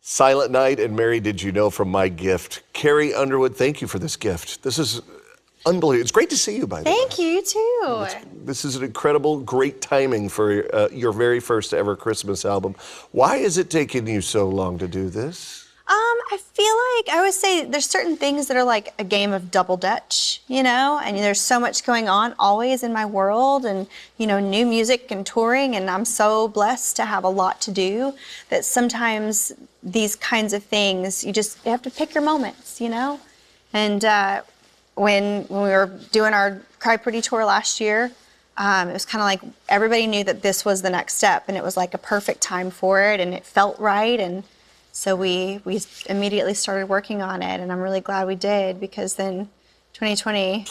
Silent Night and Mary Did You Know from My Gift. Carrie Underwood, thank you for this gift. This is unbelievable. It's great to see you, by the way. Thank you, too. This is an incredible, great timing for your very first ever Christmas album. Why is it taking you so long to do this? I feel like I always say there's certain things that are like a game of double dutch, you know, and there's so much going on always in my world and, you know, new music and touring, and I'm so blessed to have a lot to do that sometimes these kinds of things, you have to pick your moments, you know? And when we were doing our Cry Pretty tour last year, it was kind of like everybody knew that this was the next step, and it was like a perfect time for it, and it felt right, and so we immediately started working on it, and I'm really glad we did, because then 2020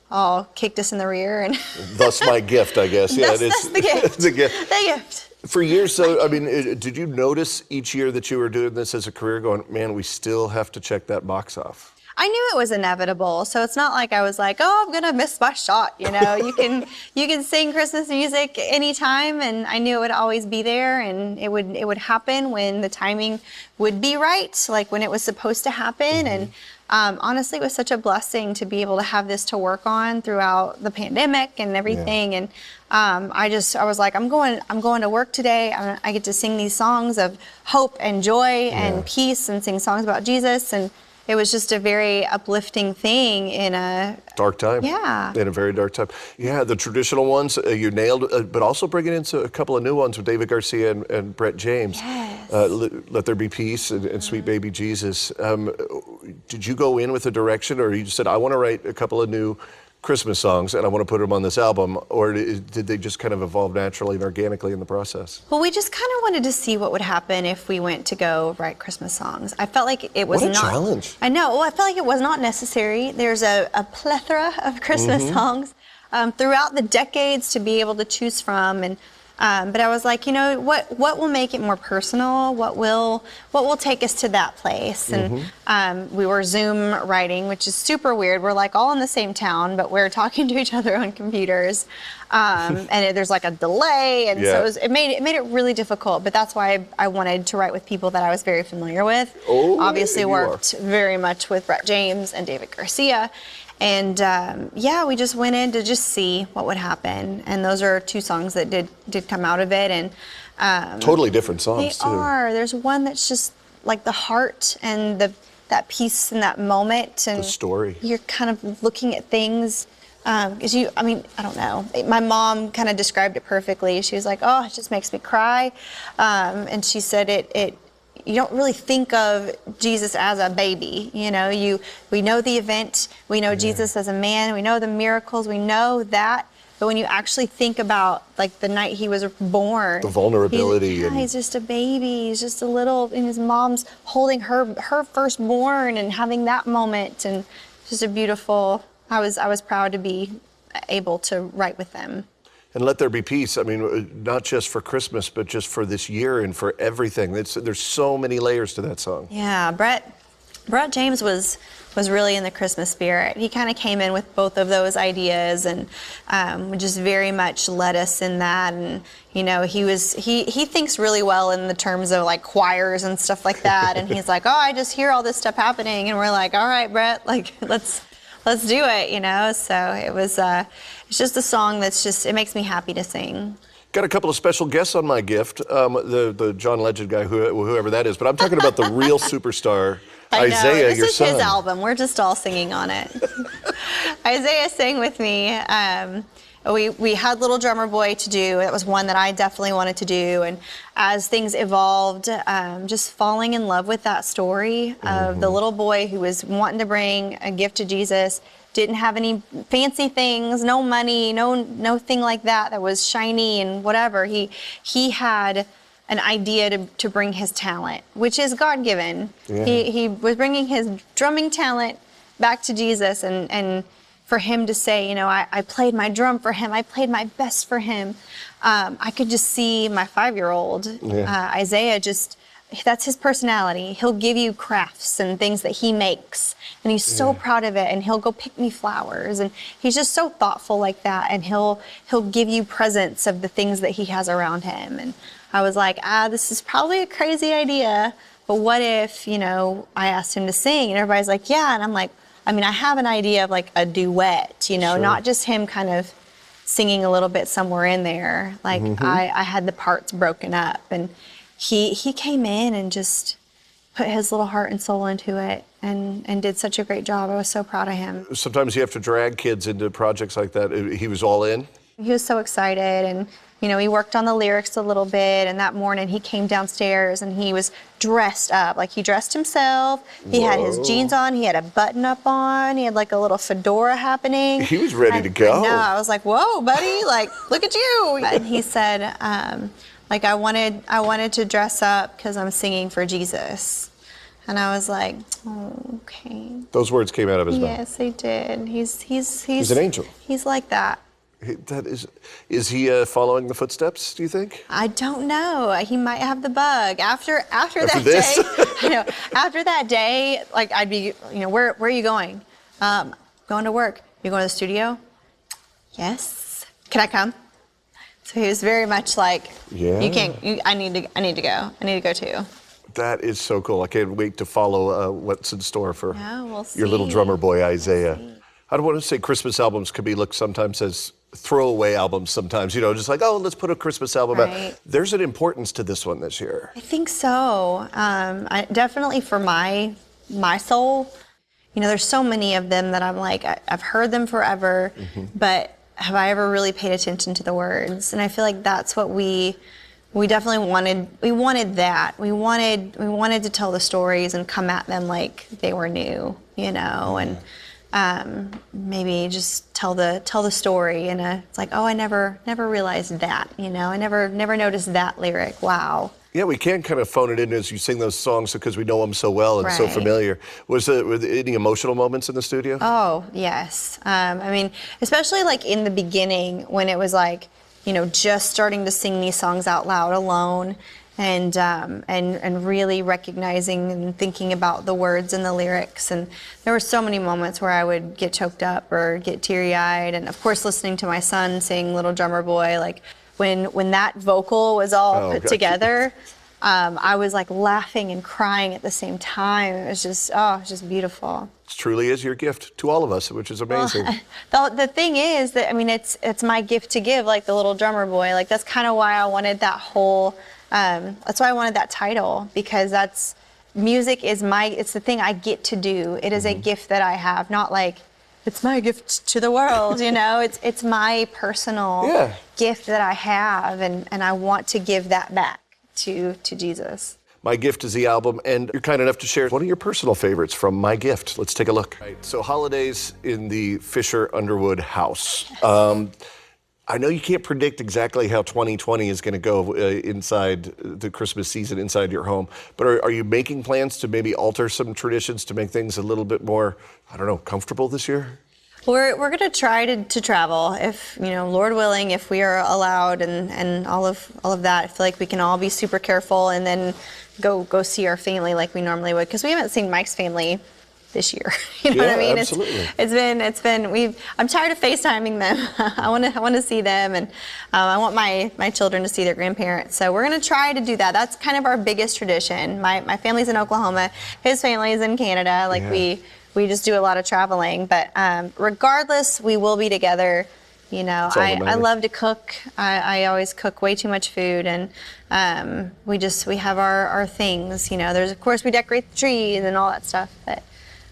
all kicked us in the rear. And thus my gift, I guess. Yeah, that's the gift. It's a gift. The gift. For years, so, I mean, did you notice each year that you were doing this as a career going, man, we still have to check that box off? I knew it was inevitable, so it's not like I was like, oh, I'm gonna miss my shot. You know, you can sing Christmas music anytime, and I knew it would always be there, and it would happen when the timing would be right, like when it was supposed to happen. And honestly, it was such a blessing to be able to have this to work on throughout the pandemic and everything. Yeah. And I was like, I'm going to work today. I get to sing these songs of hope and joy and peace, and sing songs about Jesus. And it was just a very uplifting thing in a dark time. Yeah. In a very dark time. Yeah, the traditional ones you nailed, but also bringing in a couple of new ones with David Garcia and Brett James. Yes. Let There Be Peace and Sweet Baby Jesus. Did you go in with a direction, or you just said, I want to write a couple of new Christmas songs and I want to put them on this album, or did they just kind of evolve naturally and organically in the process? Well, we just kind of wanted to see what would happen if we went to go write Christmas songs. I felt like it was not... What a challenge. I know. Well, I felt like it was not necessary. There's a plethora of Christmas songs throughout the decades to be able to choose from, and but I was like, you know, what will make it more personal? What will take us to that place? And we were Zoom writing, which is super weird. We're like all in the same town, but we're talking to each other on computers, and there's like a delay, and so it made it really difficult. But that's why I wanted to write with people that I was very familiar with. Obviously worked very much with Brett James and David Garcia. And we just went in to just see what would happen, and those are two songs that did come out of it, and totally different songs they are. There's one that's just like the heart and that peace in that moment, and the story. You're kind of looking at things because I don't know. My mom kind of described it perfectly. She was like, "Oh, it just makes me cry," and she said you don't really think of Jesus as a baby, you know. We know the event, we know Jesus as a man, we know the miracles, we know that. But when you actually think about like the night he was born, the vulnerability, he's just a baby. He's just a little, and his mom's holding her firstborn and having that moment, and just a beautiful. I was proud to be able to write with them. And Let There Be Peace, I mean, not just for Christmas, but just for this year and for everything. There's so many layers to that song. Yeah, Brett James was really in the Christmas spirit. He kind of came in with both of those ideas, and just very much led us in that. And you know, he thinks really well in the terms of like choirs and stuff like that. And he's like, oh, I just hear all this stuff happening, and we're like, all right, Brett, like let's do it, you know. So it was it's just a song it makes me happy to sing. Got a couple of special guests on My Gift, the John Legend guy, whoever that is, but I'm talking about the real superstar, Isaiah, your son. This is his album. We're just all singing on it. Isaiah sang with me. We had Little Drummer Boy to do. That was one that I definitely wanted to do. And as things evolved, just falling in love with that story of the little boy who was wanting to bring a gift to Jesus, didn't have any fancy things, no money, no thing like that was shiny and whatever. He had an idea to bring his talent, which is God-given. Yeah. He was bringing his drumming talent back to Jesus, and for him to say, you know, I played my drum for him, I played my best for him. I could just see my 5-year-old, Isaiah, that's his personality. He'll give you crafts and things that he makes, and he's so proud of it, and he'll go pick me flowers, and he's just so thoughtful like that, and he'll give you presents of the things that he has around him. And I was like, this is probably a crazy idea, but what if, I asked him to sing, and everybody's like, yeah. And I'm like, I have an idea of like a duet, Sure. not just him kind of singing a little bit somewhere in there. Like I had the parts broken up, and he came in and just put his little heart and soul into it and did such a great job. I was so proud of him. Sometimes you have to drag kids into projects like that. He was all in? He was so excited, and he worked on the lyrics a little bit, and that morning he came downstairs and he was dressed up. Like, he dressed himself, he had his jeans on, he had a button up on, he had like a little fedora happening. He was ready to go. No, I was like, whoa, buddy, like, look at you. And he said, I wanted to dress up because I'm singing for Jesus. And I was like, oh, okay. Those words came out of his mouth. Yes, they did. He's an angel. He's like that. Is he following the footsteps, do you think? I don't know. He might have the bug. After that this? day, I know. After that day, like, I'd be, where are you going? Going to work. You going to the studio? Yes. Can I come? So he was very much like, yeah. You can't. I need to go. I need to go too. That is so cool. I can't wait to follow what's in store for we'll your little drummer boy, Isaiah. We'll see. I don't want to say Christmas albums could be looked sometimes as throwaway albums sometimes, just like, oh, let's put a Christmas album out. Right. There's an importance to this one this year. I think so. I definitely for my soul, there's so many of them that I'm like, I've heard them forever, but have I ever really paid attention to the words? And I feel like that's what we definitely wanted. We wanted that. We wanted to tell the stories and come at them like they were new, and maybe just tell the story. And it's like, oh, I never realized that. I never noticed that lyric. Wow. Yeah, we can kind of phone it in as you sing those songs because we know them so well and so Right. familiar. Were there any emotional moments in the studio? Oh, yes. Especially like in the beginning when it was like, just starting to sing these songs out loud alone, and really recognizing and thinking about the words and the lyrics. And there were so many moments where I would get choked up or get teary-eyed. And of course, listening to my son sing Little Drummer Boy, like when that vocal was all put together, I was like laughing and crying at the same time. It was just beautiful. It truly is your gift to all of us, which is amazing. Well, the thing is that, it's my gift to give, like the Little Drummer Boy. Like, that's kind of why I wanted that whole, that's why I wanted that title, because music is it's the thing I get to do. It is a gift that I have, not like, it's my gift to the world, it's my personal gift that I have, and I want to give that back to Jesus. My Gift is the album, and you're kind enough to share one of your personal favorites from My Gift. Let's take a look. Right, so holidays in the Fisher Underwood house. I know you can't predict exactly how 2020 is going to go inside the Christmas season, inside your home, but are you making plans to maybe alter some traditions to make things a little bit more, comfortable this year? We're going to try to travel, if Lord willing, if we are allowed, and all of that. I feel like we can all be super careful and then go see our family like we normally would, because we haven't seen Mike's family this year. You know what I mean? Absolutely. It's been I'm tired of FaceTiming them. I want to see them, and I want my children to see their grandparents. So we're going to try to do that. That's kind of our biggest tradition. My family's in Oklahoma. His family's in Canada. Like we just do a lot of traveling, but regardless, we will be together. I love to cook. I always cook way too much food, and we have our things. There's, of course, we decorate the trees and all that stuff, but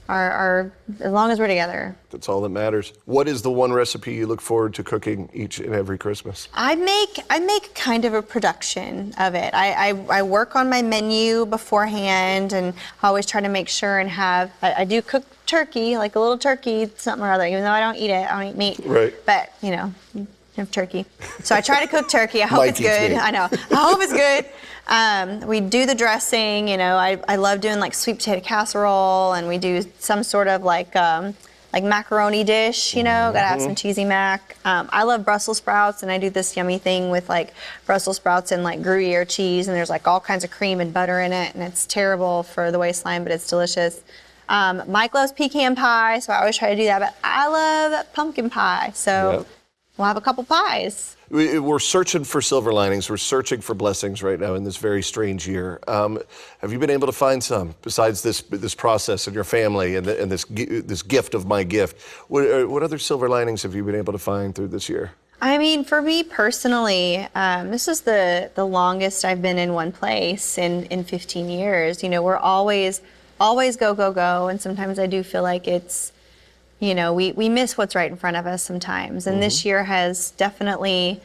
as long as we're together. That's all that matters. What is the one recipe you look forward to cooking each and every Christmas? I make kind of a production of it. I work on my menu beforehand, and I always try to make sure and I do cook turkey, like a little turkey, something or other, even though I don't eat it. I don't eat meat. Right. But, have turkey. So I try to cook turkey. I hope it's good. I know. I hope it's good. We do the dressing. I love doing like sweet potato casserole, and we do some sort of like macaroni dish. Gotta have some cheesy mac. I love Brussels sprouts, and I do this yummy thing with like Brussels sprouts and like Gruyere cheese, and there's like all kinds of cream and butter in it, and it's terrible for the waistline, but it's delicious. Mike loves pecan pie, so I always try to do that, but I love pumpkin pie, so we'll have a couple pies. We're searching for silver linings. We're searching for blessings right now in this very strange year. Have you been able to find some besides this process and your family and this gift of my gift? What other silver linings have you been able to find through this year? I mean, for me personally, this is the longest I've been in one place in 15 years. You know, we're always go, go, go. And sometimes I do feel like it's, you know, we miss what's right in front of us sometimes. And this year has definitely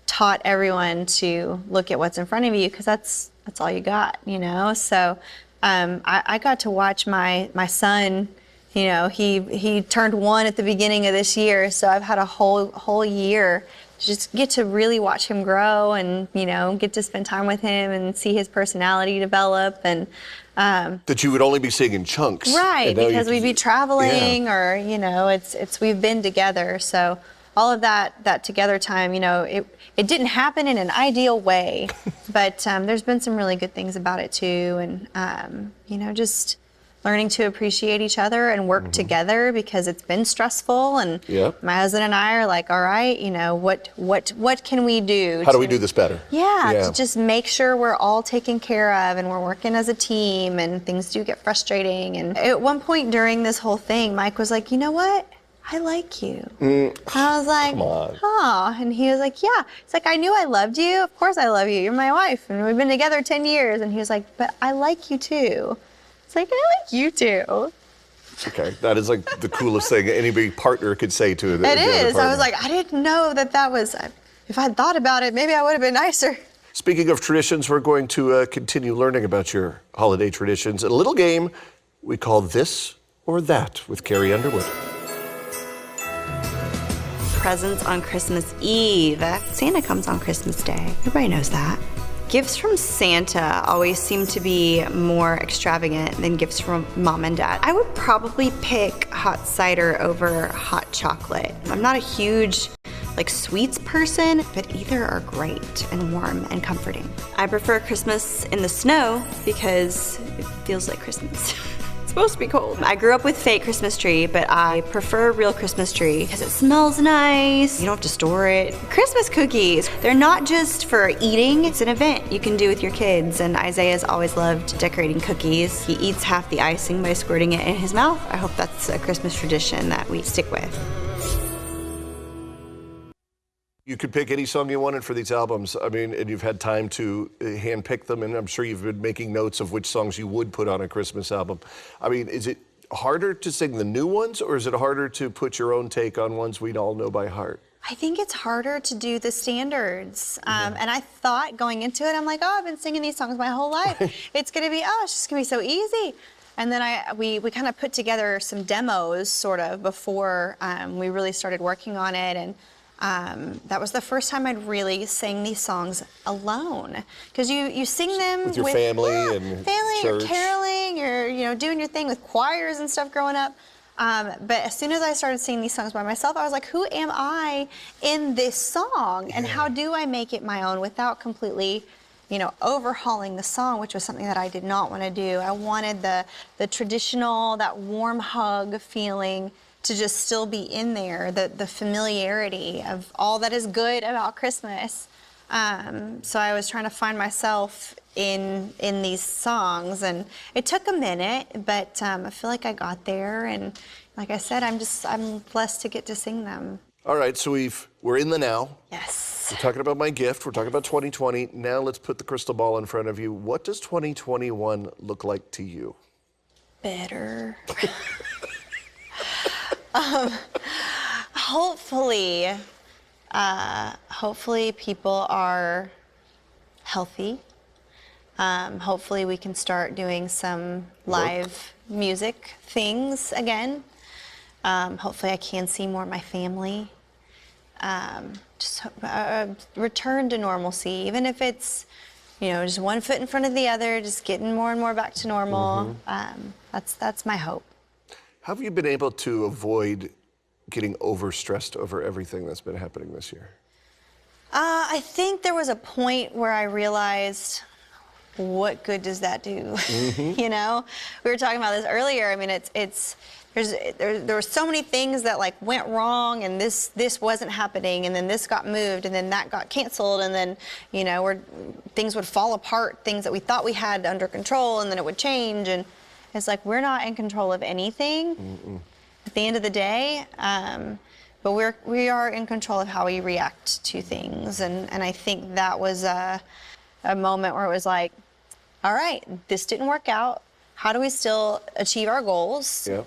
taught everyone to look at what's in front of you, because that's all you got, you know? So I got to watch my son. You know, he turned 1 at the beginning of this year, so I've had a whole year to just get to really watch him grow and, you know, get to spend time with him and see his personality develop. And that you would only be seeing in chunks. Right, because we'd be traveling, or, you know, it's we've been together. So all of that together time, you know, it didn't happen in an ideal way, but there's been some really good things about it too. And, you know, just learning to appreciate each other and work together, because it's been stressful. And my husband and I are like, all right, you know, what can we do? How do we do this better? Yeah, to just make sure we're all taken care of and we're working as a team, and things do get frustrating. And at one point during this whole thing, Mike was like, you know what? I like you. I was like, oh, and he was like, yeah. It's like, I knew I loved you. Of course I love you. You're my wife, and we've been together 10 years. And he was like, but I like you too. It's like, I like you too. Okay, that is like the coolest thing any partner could say to the It other is. partner. I was like, I didn't know that was, if I'd thought about it, maybe I would have been nicer. Speaking of traditions, we're going to continue learning about your holiday traditions. A little game we call This or That with Carrie Underwood. Presents on Christmas Eve. Santa comes on Christmas Day. Everybody knows that. Gifts from Santa always seem to be more extravagant than gifts from mom and dad. I would probably pick hot cider over hot chocolate. I'm not a huge sweets person, but either are great and warm and comforting. I prefer Christmas in the snow because it feels like Christmas. It's supposed to be cold. I grew up with fake Christmas tree, but I prefer a real Christmas tree because it smells nice. You don't have to store it. Christmas cookies, they're not just for eating, it's an event you can do with your kids. And Isaiah's always loved decorating cookies. He eats half the icing by squirting it in his mouth. I hope that's a Christmas tradition that we stick with. You could pick any song you wanted for these albums. I mean, and you've had time to handpick them, and I'm sure you've been making notes of which songs you would put on a Christmas album. I mean, is it harder to sing the new ones, or is it harder to put your own take on ones we all know by heart? I think it's harder to do the standards. And I thought going into it, I'm like, oh, I've been singing these songs my whole life. It's gonna be, it's just gonna be so easy. And then we kind of put together some demos sort of before we really started working on it. And that was the first time I'd really sang these songs alone, because you sing them with your family and church. You're caroling, you're doing your thing with choirs and stuff growing up. But as soon as I started singing these songs by myself, I was like, who am I in this song, and how do I make it my own without completely overhauling the song, which was something that I did not want to do. I wanted the traditional, that warm hug feeling to just still be in there, the familiarity of all that is good about Christmas. So I was trying to find myself in these songs, and it took a minute, but I feel like I got there, and like I said, I'm blessed to get to sing them. All right, so we're in the now. Yes. We're talking about my gift. We're talking about 2020. Now let's put the crystal ball in front of you. What does 2021 look like to you? Better. Hopefully people are healthy. Hopefully we can start doing some live music things again. Hopefully I can see more of my family. Just return to normalcy, even if it's just one foot in front of the other, just getting more and more back to normal. That's my hope. How have you been able to avoid getting overstressed over everything that's been happening this year? I think there was a point where I realized what good does that do? You know, we were talking about this earlier. I mean, there were so many things that like went wrong, and this wasn't happening, and then this got moved, and then that got canceled, and then, you know, things would fall apart, things that we thought we had under control, and then it would change, and it's like we're not in control of anything at the end of the day, but we are in control of how we react to things, and I think that was a moment where it was like, all right, this didn't work out. How do we still achieve our goals? Yeah.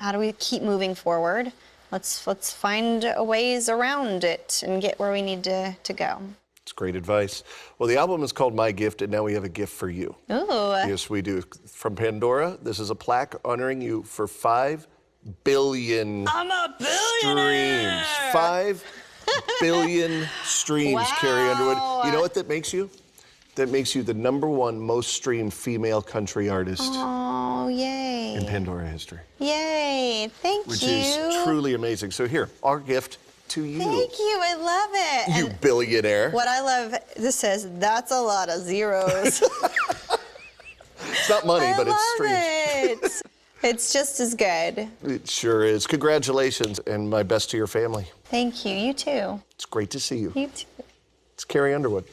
How do we keep moving forward? Let's find ways around it and get where we need to go. It's great advice. Well, the album is called My Gift, and now we have a gift for you. Ooh. Yes, we do. From Pandora, this is a plaque honoring you for 5 billion I'm a billionaire! streams. 5 billion streams, Wow. Carrie Underwood. You know what that makes you? That makes you the #1 most streamed female country artist Oh, yay. in Pandora history. Yay, thank Which you. is truly amazing. So here, our gift to you. Thank you, I love it. You And billionaire. what I love, this says, that's a lot of zeros. It's not money, but it's streams. It. It's just as good. It sure is. Congratulations, and my best to your family. Thank you, you too. It's great to see you. You too. It's Carrie Underwood.